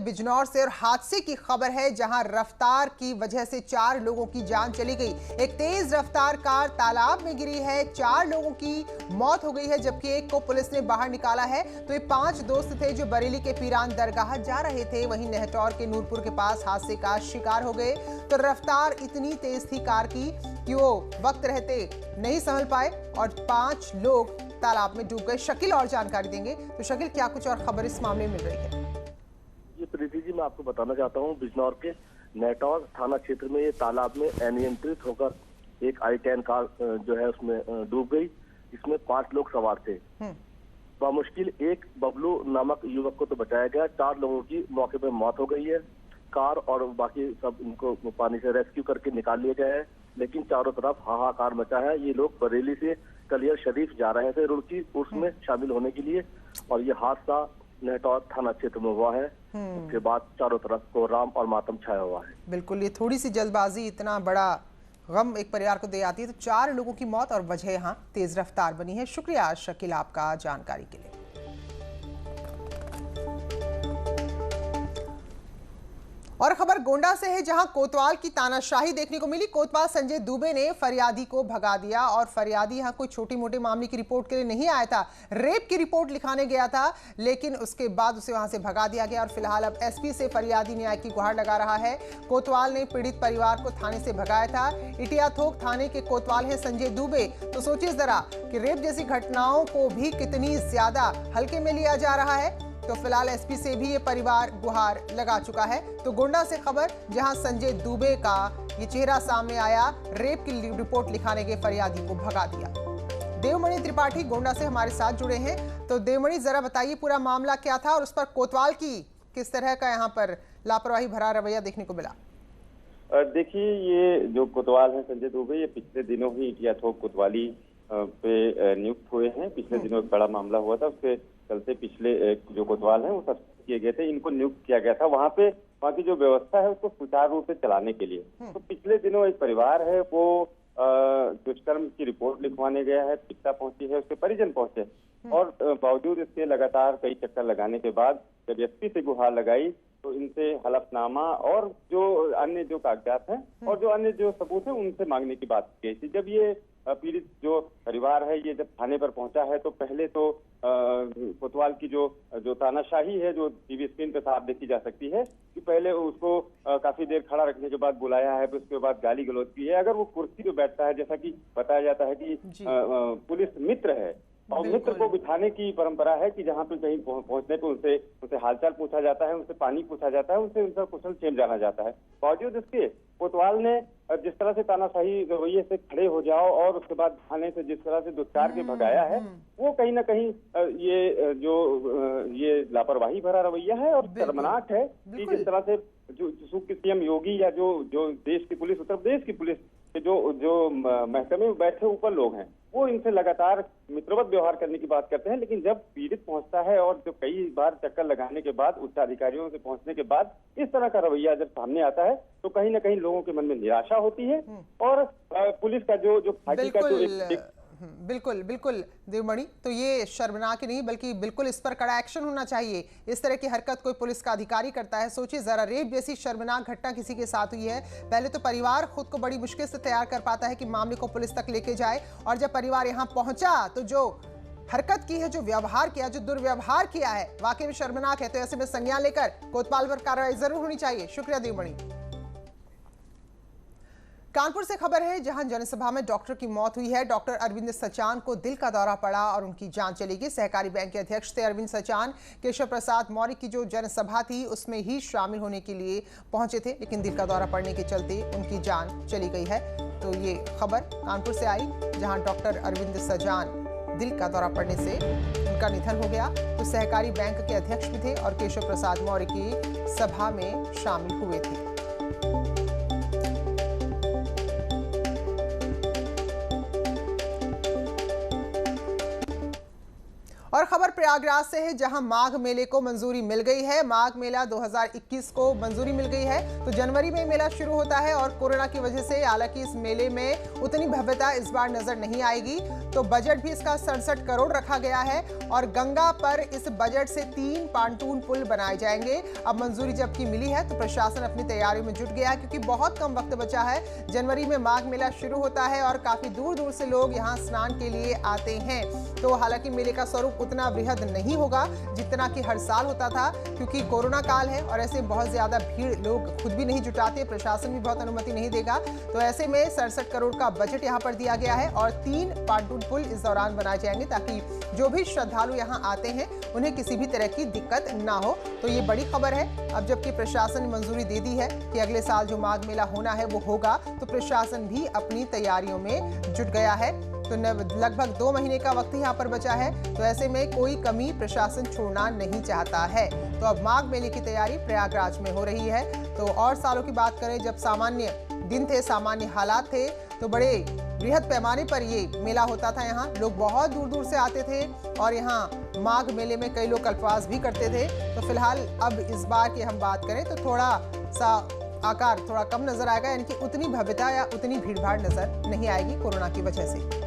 बिजनौर से और हादसे की खबर है जहां रफ्तार की वजह से 4 लोगों की जान चली गई। एक तेज रफ्तार कार तालाब में गिरी है, 4 लोगों की मौत हो गई है जबकि एक को पुलिस ने बाहर निकाला है। तो ये 5 दोस्त थे जो बरेली के पीरान दरगाह जा रहे थे, वहीं नेहटौर के नूरपुर के पास हादसे का शिकार हो गए। तो रफ्तार इतनी तेज थी कार की कि वो वक्त रहते नहीं संभल पाए और 5 लोग तालाब में डूब गए। शकील और जानकारी देंगे। तो शकील, क्या कुछ और खबर इस मामले में मिल रही है? ये प्रीति जी, मैं आपको बताना चाहता हूँ, बिजनौर के नेहटौर थाना क्षेत्र में ये तालाब में अनियंत्रित होकर एक i10 कार जो है उसमें डूब गई, जिसमें 5 लोग सवार थे। बमुश्किल एक बबलू नामक युवक को तो बचाया गया, 4 लोगों की मौके पर मौत हो गई है। कार और बाकी सब इनको पानी से रेस्क्यू करके निकाल लिया गया है, लेकिन चारों तरफ हाहाकार मचा है। ये लोग बरेली से कलियर शरीफ जा रहे थे रुड़की उर्स में शामिल होने के लिए, और ये हादसा नेहटौर थाना क्षेत्र में हुआ है। उसके बाद चारों तरफ कोहराम और मातम छाया हुआ है। बिल्कुल, ये थोड़ी सी जल्दबाजी इतना बड़ा गम एक परिवार को दे आती है। तो 4 लोगों की मौत और वजह यहाँ तेज रफ्तार बनी है। शुक्रिया शकील आपका जानकारी के लिए। और खबर गोंडा से है जहां कोतवाल की तानाशाही देखने को मिली। कोतवाल संजय दुबे ने फरियादी को भगा दिया और फरियादी यहां कोई छोटी मोटी मामले की रिपोर्ट के लिए नहीं आया था, रेप की रिपोर्ट लिखाने गया था, लेकिन उसके बाद उसे वहां से भगा दिया गया और फिलहाल अब एसपी से फरियादी न्याय की गुहार लगा रहा है। कोतवाल ने पीड़ित परिवार को थाने से भगाया था। इटियाथोक थाने के कोतवाल है संजय दुबे। तो सोचिए जरा कि रेप जैसी घटनाओं को भी कितनी ज्यादा हल्के में लिया जा रहा है। तो फिलहाल एसपी से भी ये परिवार गुहार लगा चुका है। तो गोंडा से खबर जहां संजय दुबे का ये चेहरा सामने आया, रेप की रिपोर्ट लिखाने के फरियादी को भगा दिया। देवमणि त्रिपाठी गोंडा से हमारे साथ जुड़े हैं। तो देवमणि, जरा बताइए पूरा मामला क्या था और उस पर कोतवाल की किस तरह का यहाँ पर लापरवाही भरा रवैया देखने को मिला? देखिए, ये जो कोतवाल है संजय दुबे, ये पिछले दिनों ही इटियाथोक कोतवाली पे नियुक्त हुए हैं। पिछले दिनों एक बड़ा मामला हुआ था, उसके चलते पिछले जो कोतवाल हैं वो सस्पेंड किए गए थे, इनको नियुक्त किया गया था वहाँ पे, वहाँ की जो व्यवस्था है उसको सुचारू रूप से चलाने के लिए। तो पिछले दिनों एक परिवार है वो दुष्कर्म की रिपोर्ट लिखवाने गया है, पीड़िता पहुंची है, उसके परिजन पहुंचे, और बावजूद इसके लगातार कई चक्कर लगाने के बाद जब एसपी से गुहार लगाई तो इनसे हलफनामा और जो अन्य जो कागजात हैं और जो अन्य जो सबूत हैं उनसे मांगने की बात की गई थी। जब ये पीड़ित जो परिवार है ये जब थाने पर पहुंचा है तो पहले तो कोतवाल की जो तानाशाही है जो टीवी स्क्रीन पे साफ देखी जा सकती है कि पहले उसको काफी देर खड़ा रखने के बाद बुलाया है, फिर उसके बाद गाली गलौज की है। अगर वो कुर्सी पे बैठता है, जैसा कि बताया जाता है कि पुलिस मित्र है और मित्र को बिठाने की परंपरा है कि जहाँ पे कहीं पहुंचने पे उनसे हालचाल पूछा जाता है, उनसे पानी पूछा जाता है, उनका कुशल क्षेम जाना जाता है। बावजूद इसके कोतवाल ने जिस तरह से तानाशाही रवैये से खड़े हो जाओ और उसके बाद थाने से जिस तरह से दुत्कार के भगाया है, वो कहीं ना कहीं ये लापरवाही भरा रवैया है और शर्मनाक है कि जिस तरह से जो सीएम योगी या जो देश की पुलिस, उत्तर प्रदेश की पुलिस के जो महकमे में बैठे ऊपर लोग हैं वो इनसे लगातार मित्रवत व्यवहार करने की बात करते हैं, लेकिन जब पीड़ित पहुंचता है और जो कई बार चक्कर लगाने के बाद उच्च अधिकारियों से पहुंचने के बाद इस तरह का रवैया जब सामने आता है तो कहीं ना कहीं लोगों के मन में निराशा होती है और पुलिस का जो फाकी का जो बिल्कुल बिल्कुल देवमणि, तो ये शर्मनाक ही नहीं बल्कि बिल्कुल इस पर कड़ा एक्शन होना चाहिए। इस तरह की हरकत कोई पुलिस का अधिकारी करता है, सोचिए जरा, रेप जैसी शर्मनाक घटना किसी के साथ हुई है, पहले तो परिवार खुद को बड़ी मुश्किल से तैयार कर पाता है कि मामले को पुलिस तक लेके जाए, और जब परिवार यहाँ पहुंचा तो जो हरकत की है, जो व्यवहार किया, जो दुर्व्यवहार किया है, वाकई में शर्मनाक है। तो ऐसे में संज्ञान लेकर कोतवाल पर कार्रवाई जरूर होनी चाहिए। शुक्रिया देवमणि। कानपुर से खबर है जहां जनसभा में डॉक्टर की मौत हुई है। डॉक्टर अरविंद सचान को दिल का दौरा पड़ा और उनकी जान चली गई। सहकारी बैंक के अध्यक्ष थे अरविंद सचान। केशव प्रसाद मौर्य की जो जनसभा थी उसमें ही शामिल होने के लिए पहुंचे थे, लेकिन दिल का दौरा पड़ने के चलते उनकी जान चली गई है। तो ये खबर कानपुर से आई जहां डॉक्टर अरविंद सचान दिल का दौरा पड़ने से उनका निधन हो गया। तो सहकारी बैंक के अध्यक्ष भी थे और केशव प्रसाद मौर्य की सभा में शामिल हुए थे। और खबर प्रयागराज से है, जहां माघ मेले को मंजूरी मिल गई है। माघ मेला 2021 को मंजूरी मिल गई है, तो जनवरी में मेला शुरू होता है और कोरोना की वजह से हालांकि इस मेले में उतनी भव्यता इस बार नजर नहीं आएगी। तो बजट भी इसका 67 करोड़ रखा गया है और गंगा पर इस बजट से 3 पांटून पुल बनाए जाएंगे। अब मंजूरी जबकि मिली है तो प्रशासन अपनी तैयारियों में जुट गया है, क्योंकि बहुत कम वक्त बचा है। जनवरी में माघ मेला शुरू होता है और काफी दूर दूर से लोग यहाँ स्नान के लिए आते हैं। तो हालांकि मेले का स्वरूप उतना बृहद नहीं होगा जितना कि हर साल होता था, क्योंकि कोरोना काल है और ऐसे बहुत ज्यादा भीड़ लोग खुद भी नहीं जुटाते, प्रशासन भी बहुत अनुमति नहीं देगा। तो ऐसे में 67 करोड़ का बजट यहाँ पर दिया गया है और 3 पांटून पुल इस दौरान बनाए जाएंगे, ताकि जो भी श्रद्धालु यहाँ आते हैं उन्हें किसी भी तरह की दिक्कत ना हो। तो ये बड़ी खबर है। अब जबकि प्रशासन ने मंजूरी दे दी है कि अगले साल जो माघ मेला होना है वो होगा, तो प्रशासन भी अपनी तैयारियों में जुट गया है। तो लगभग 2 महीने का वक्त यहाँ पर बचा है, तो ऐसे में कोई कमी प्रशासन छोड़ना नहीं चाहता है। तो अब माघ मेले की तैयारी प्रयागराज में हो रही है। तो और सालों की बात करें, जब सामान्य दिन थे, सामान्य हालात थे, तो बड़े बृहद पैमाने पर ये मेला होता था। यहाँ लोग बहुत दूर दूर से आते थे और यहाँ माघ मेले में कई लोग कल्पवास भी करते थे। तो फिलहाल अब इस बार की हम बात करें तो थोड़ा सा आकार थोड़ा कम नजर आएगा, यानी कि उतनी भव्यता या उतनी भीड़भाड़ नजर नहीं आएगी कोरोना की वजह से।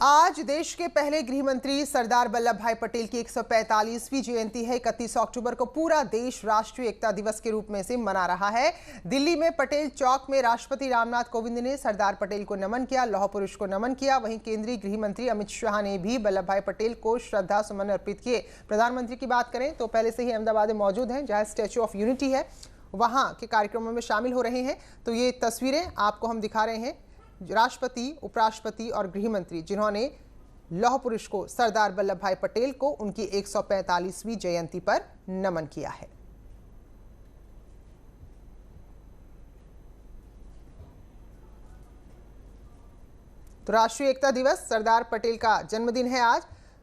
आज देश के पहले गृह मंत्री सरदार वल्लभ भाई पटेल की 145वीं जयंती है। 31 अक्टूबर को पूरा देश राष्ट्रीय एकता दिवस के रूप में से मना रहा है। दिल्ली में पटेल चौक में राष्ट्रपति रामनाथ कोविंद ने सरदार पटेल को नमन किया, लौह पुरुष को नमन किया। वहीं केंद्रीय गृह मंत्री अमित शाह ने भी वल्लभ भाई पटेल को श्रद्धा सुमन अर्पित किए। प्रधानमंत्री की बात करें तो पहले से ही अहमदाबाद में मौजूद हैं, जहां स्टैच्यू ऑफ यूनिटी है, वहां के कार्यक्रमों में शामिल हो रहे हैं। तो ये तस्वीरें आपको हम दिखा रहे हैं, राष्ट्रपति, उपराष्ट्रपति और गृह मंत्री जिन्होंने लौह पुरुष को सरदार वल्लभ भाई पटेल को उनकी 145वीं जयंती पर नमन किया है। तो राष्ट्रीय एकता दिवस, सरदार पटेल का जन्मदिन है आज।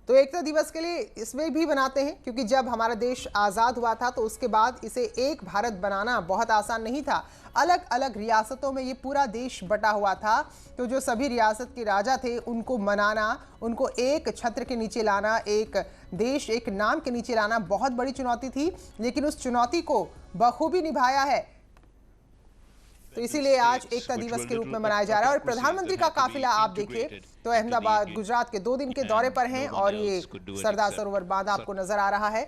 तो एकता दिवस के लिए इसमें भी बनाते हैं, क्योंकि जब हमारा देश आज़ाद हुआ था तो उसके बाद इसे एक भारत बनाना बहुत आसान नहीं था। अलग अलग रियासतों में ये पूरा देश बटा हुआ था। तो जो सभी रियासत के राजा थे उनको मनाना, उनको एक छत्र के नीचे लाना, एक देश, एक नाम के नीचे लाना बहुत बड़ी चुनौती थी, लेकिन उस चुनौती को बखूबी निभाया है। तो इसीलिए आज एकता दिवस के रूप में मनाया जा रहा है। और प्रधानमंत्री का काफिला आप देखिए तो अहमदाबाद, गुजरात के 2 दिन के दौरे पर हैं और ये सरदार सरोवर बांध आपको नजर आ रहा है।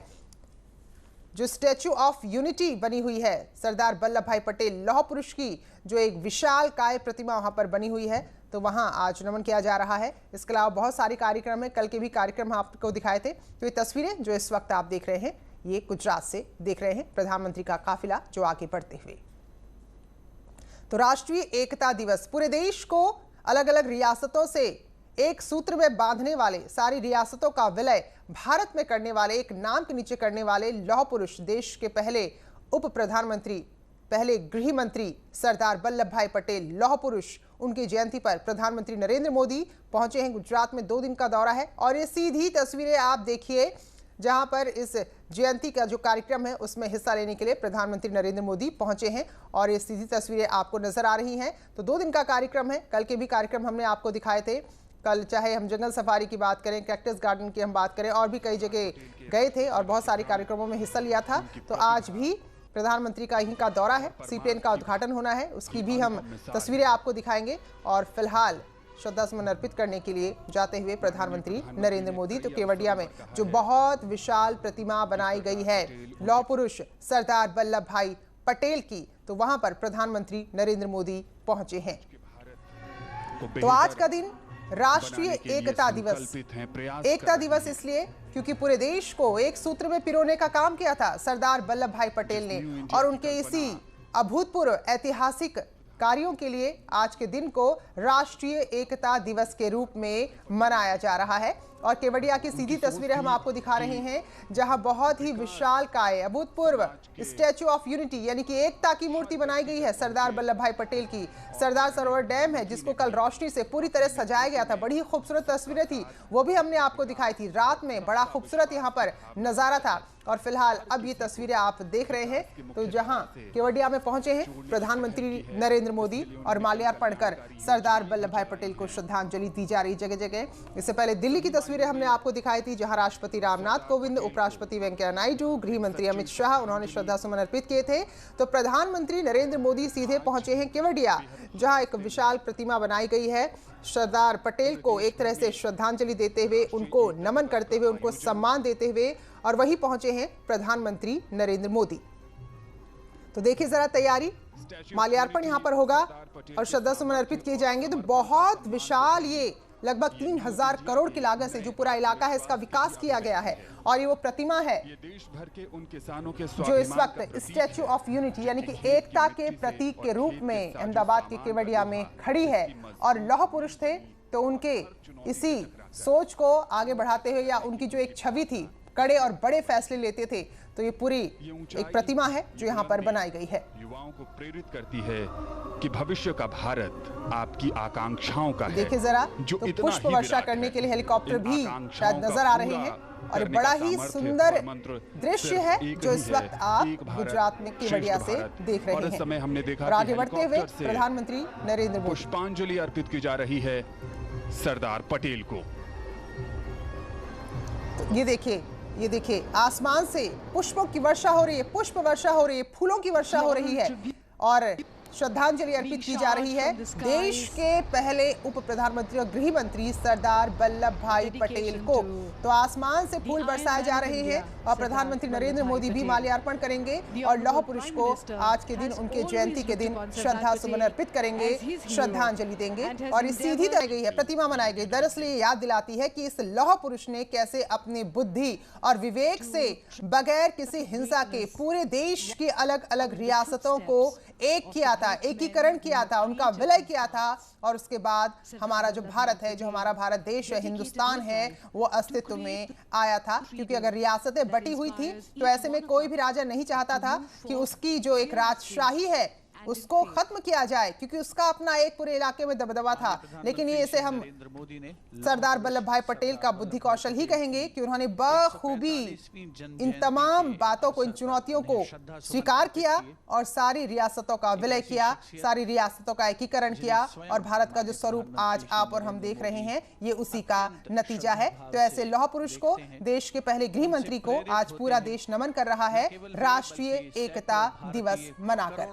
जो स्टैच्यू ऑफ यूनिटी बनी हुई है सरदार वल्लभ भाई पटेल लौह पुरुष की, जो एक विशाल काय प्रतिमा वहां पर बनी हुई है, तो वहां आज नमन किया जा रहा है। इसके अलावा बहुत सारे कार्यक्रम है, कल के भी कार्यक्रम आपको दिखाए थे। तो ये तस्वीरें जो इस वक्त आप देख रहे हैं, ये गुजरात से देख रहे हैं, प्रधानमंत्री का काफिला जो आगे बढ़ते हुए। तो राष्ट्रीय एकता दिवस पूरे देश को अलग अलग रियासतों से एक सूत्र में बांधने वाले, सारी रियासतों का विलय भारत में करने वाले, एक नाम के नीचे करने वाले लौह पुरुष, देश के पहले उप प्रधानमंत्री, पहले गृह मंत्री सरदार वल्लभ भाई पटेल लौह पुरुष, उनकी जयंती पर प्रधानमंत्री नरेंद्र मोदी पहुंचे हैं। गुजरात में 2 दिन का दौरा है और ये सीधी तस्वीरें आप देखिए, जहां पर इस जयंती का जो कार्यक्रम है उसमें हिस्सा लेने के लिए प्रधानमंत्री नरेंद्र मोदी पहुंचे हैं और ये सीधी तस्वीरें आपको नजर आ रही हैं। तो 2 दिन का कार्यक्रम है, कल के भी कार्यक्रम हमने आपको दिखाए थे। कल चाहे हम जंगल सफारी की बात करें, कैक्टस गार्डन की हम बात करें, और भी कई जगह गए थे और बहुत सारे कार्यक्रमों में हिस्सा लिया था। तो आज भी प्रधानमंत्री का यहीं का दौरा है, सीप्लेन का उद्घाटन होना है, उसकी भी हम तस्वीरें आपको दिखाएंगे। और फिलहाल श्रद्धा सुमन अर्पित करने के लिए जाते हुए प्रधानमंत्री नरेंद्र मोदी तो केवड़िया में जो बहुत विशाल प्रतिमा बनाई गई है लौह पुरुष सरदार वल्लभ भाई पटेल की, तो वहां पर प्रधानमंत्री नरेंद्र मोदी पहुंचे हैं। तो आज का दिन राष्ट्रीय एकता दिवस, एकता दिवस इसलिए क्योंकि पूरे देश को एक सूत्र में पिरोने का काम किया था सरदार वल्लभ भाई पटेल ने, और उनके इसी अभूतपूर्व ऐतिहासिक कार्यों के लिए आज के दिन को राष्ट्रीय एकता दिवस के रूप में मनाया जा रहा है। और केवड़िया की सीधी तस्वीरें हम आपको दिखा रहे हैं, जहां बहुत ही विशाल काय, अभूतपूर्व स्टैच्यू ऑफ यूनिटी यानी कि एकता की मूर्ति बनाई गई है सरदार वल्लभ भाई पटेल की। सरदार सरोवर डैम है जिसको कल रोशनी से पूरी तरह सजाया गया था, बड़ी खूबसूरत तस्वीरें थी, वो भी हमने आपको दिखाई थी। रात में बड़ा खूबसूरत यहाँ पर नजारा था। और फिलहाल अब ये तस्वीरें आप देख रहे हैं तो जहां केवड़िया में पहुंचे हैं प्रधानमंत्री नरेंद्र मोदी और माल्यार्पण कर सरदार वल्लभ भाई पटेल को श्रद्धांजलि दी जा रही जगह जगह। इससे पहले दिल्ली की तस्वीरें हमने आपको दिखाई थी जहां राष्ट्रपति रामनाथ कोविंद, उपराष्ट्रपति वेंकैया नायडू, गृह मंत्री अमित शाह उन्होंने श्रद्धा सुमन अर्पित किए थे। तो प्रधानमंत्री नरेंद्र मोदी सीधे पहुंचे हैं केवड़िया जहां एक विशाल प्रतिमा बनाई गई है। सरदार पटेल को एक तरह से श्रद्धांजलि देते हुए, उनको नमन करते हुए, उनको सम्मान देते हुए और वहीं पहुंचे हैं प्रधानमंत्री नरेंद्र मोदी। तो देखिए जरा तैयारी, माल्यार्पण यहां पर होगा और श्रद्धा सुमन अर्पित किए जाएंगे। तो बहुत विशाल, ये लगभग 3000 करोड़ की लागत से जो पूरा इलाका है इसका विकास किया गया है और ये वो प्रतिमा है देश भर के उन किसानों के जो इस वक्त स्टैच्यू ऑफ यूनिटी यानी कि एकता के प्रतीक के रूप में अहमदाबाद के केवड़िया में खड़ी है। और लौह पुरुष थे तो उनके इसी सोच को आगे बढ़ाते हुए या उनकी जो एक छवि थी, कड़े और बड़े फैसले लेते थे, तो ये पूरी एक प्रतिमा है जो यहाँ पर बनाई गई है। युवाओं को प्रेरित करती है कि भविष्य का भारत आपकी आकांक्षाओं का है। देखिए जरा, जो तो इतना पुष्प ही वर्षा विराट करने है। के लिए हेलीकॉप्टर इन भी आकांक्षाओं शायद का नजर आ रहे पूरा हैं और करने बड़ा का ही सामर्थ्य सुंदर और मंत्र दृश्य सिर्फ है एक जो ही इस है, वक्त आप एक भारत, गुजरात में केवड़िया श्रेष्ठ से भारत। देख रहे और इस हैं। समय हमने देखा और कि आगे बढ़ते हुए हेलीकॉप्टर से प्रधानमंत्री नरेंद्र मोदी पुष्पांजलि अर्पित की जा रही है सरदार पटेल को। ये देखिए आसमान से पुष्पों की वर्षा हो रही है, पुष्प वर्षा हो रही है, फूलों की वर्षा हो रही है और श्रद्धांजलि अर्पित की जा रही है देश के पहले उप प्रधानमंत्री और गृह मंत्री सरदार वल्लभ भाई पटेल को। तो आसमान से फूल बरसाए जा रहे हैं और प्रधानमंत्री नरेंद्र मोदी भी माल्यार्पण करेंगे और लौह पुरुष को आज के दिन, उनके जयंती के दिन श्रद्धा सुमन अर्पित करेंगे, श्रद्धांजलि देंगे। और इस सीधी तरह गई है प्रतिमा बनाई गई, दरअसल ये याद दिलाती है कि इस लौह पुरुष ने कैसे अपनी बुद्धि और विवेक से बगैर किसी हिंसा के पूरे देश की अलग अलग रियासतों को एक किया था, एकीकरण किया था, उनका विलय किया था और उसके बाद हमारा जो भारत है, जो हमारा भारत देश है, हिंदुस्तान है, वो अस्तित्व में आया था। क्योंकि अगर रियासतें बटी हुई थी तो ऐसे में कोई भी राजा नहीं चाहता था कि उसकी जो एक राजशाही है उसको खत्म किया जाए, क्योंकि उसका अपना एक पूरे इलाके में दबदबा था। लेकिन ये इसे हम सरदार वल्लभ भाई पटेल का बुद्धि कौशल ही कहेंगे कि उन्होंने बखूबी इन तमाम बातों को, इन चुनौतियों को स्वीकार किया और सारी रियासतों का विलय किया, सारी रियासतों का एकीकरण किया और भारत का जो स्वरूप आज आप और हम देख रहे हैं ये उसी का नतीजा है। तो ऐसे लौह पुरुष को, देश के पहले गृह मंत्री को आज पूरा देश नमन कर रहा है राष्ट्रीय एकता दिवस मनाकर।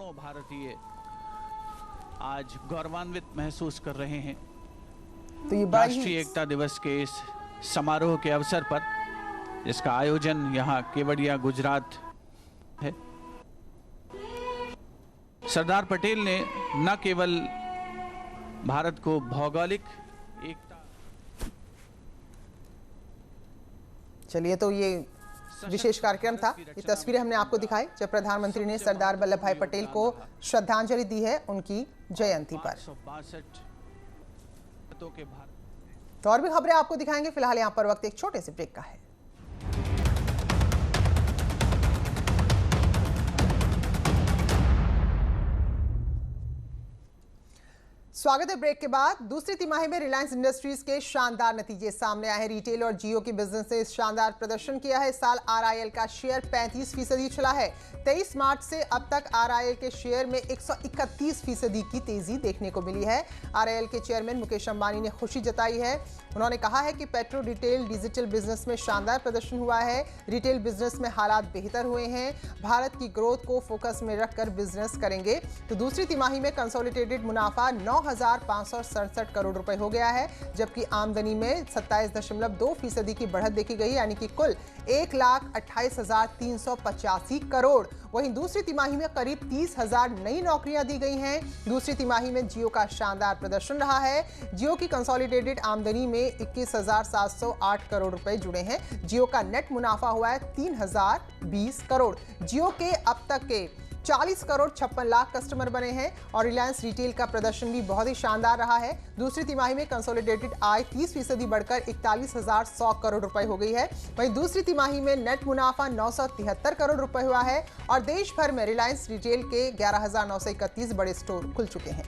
आज गौरवान्वित महसूस कर रहे हैं। तो ये राष्ट्रीय एकता दिवस के इस समारोह के अवसर पर, इसका आयोजन यहाँ केवड़िया गुजरात है। सरदार पटेल ने न केवल भारत को भौगोलिक एकता, चलिए तो ये विशेष कार्यक्रम था, ये तस्वीरें हमने आपको दिखाई जब प्रधानमंत्री ने सरदार वल्लभ भाई पटेल को श्रद्धांजलि दी है उनकी जयंती पर। तो और भी खबरें आपको दिखाएंगे, फिलहाल यहाँ पर वक्त एक छोटे से ब्रेक का है। स्वागत है ब्रेक के बाद। दूसरी तिमाही में रिलायंस इंडस्ट्रीज के शानदार नतीजे सामने आए हैं। रिटेल और जियो की बिजनेस ने शानदार प्रदर्शन किया है। इस साल आरआईएल का शेयर 35% चला है। 23 मार्च से अब तक आरआईएल के शेयर में 131% की तेजी देखने को मिली है। आरआईएल के चेयरमैन मुकेश अंबानी ने खुशी जताई है। उन्होंने कहा है कि पेट्रो रिटेल डिजिटल बिजनेस में शानदार प्रदर्शन हुआ है। रिटेल बिजनेस में हालात बेहतर हुए हैं। भारत की ग्रोथ को फोकस में रखकर बिजनेस करेंगे। तो दूसरी तिमाही में कंसोलिडेटेड मुनाफा 9,567 करोड़ रुपए हो गया है, जबकि आमदनी में 27.2% की बढ़त देखी गई, यानी कि कुल 1,28,385 करोड़। वहीं दूसरी तिमाही में करीब 30,000 नई नौकरियां दी गई हैं। दूसरी तिमाही में जियो का शानदार प्रदर्शन रहा है। जियो की कंसोलिडेटेड आमदनी में 21,708 करोड़ रुपए जुड़े हैं। जियो का नेट मुनाफा हुआ है 3,020 करोड़। जियो के अब तक के 40 करोड़ 56 लाख कस्टमर बने हैं और रिलायंस रिटेल का प्रदर्शन भी बहुत ही शानदार रहा है। दूसरी तिमाही में कंसोलिडेटेड आय 30% बढ़कर 41,100 करोड़ रुपए हो गई है। वहीं दूसरी तिमाही में नेट मुनाफा 973 करोड़ रुपए हुआ है और देश भर में रिलायंस रिटेल के 11,931 बड़े स्टोर खुल चुके हैं।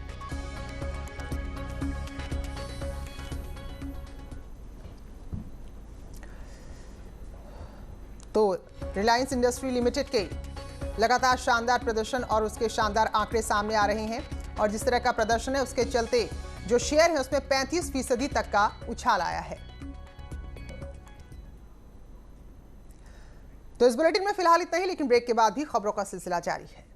तो रिलायंस इंडस्ट्री लिमिटेड के लगातार शानदार प्रदर्शन और उसके शानदार आंकड़े सामने आ रहे हैं और जिस तरह का प्रदर्शन है उसके चलते जो शेयर है उसमें 35% तक का उछाल आया है। तो इस बुलेटिन में फिलहाल इतना ही, लेकिन ब्रेक के बाद भी खबरों का सिलसिला जारी है।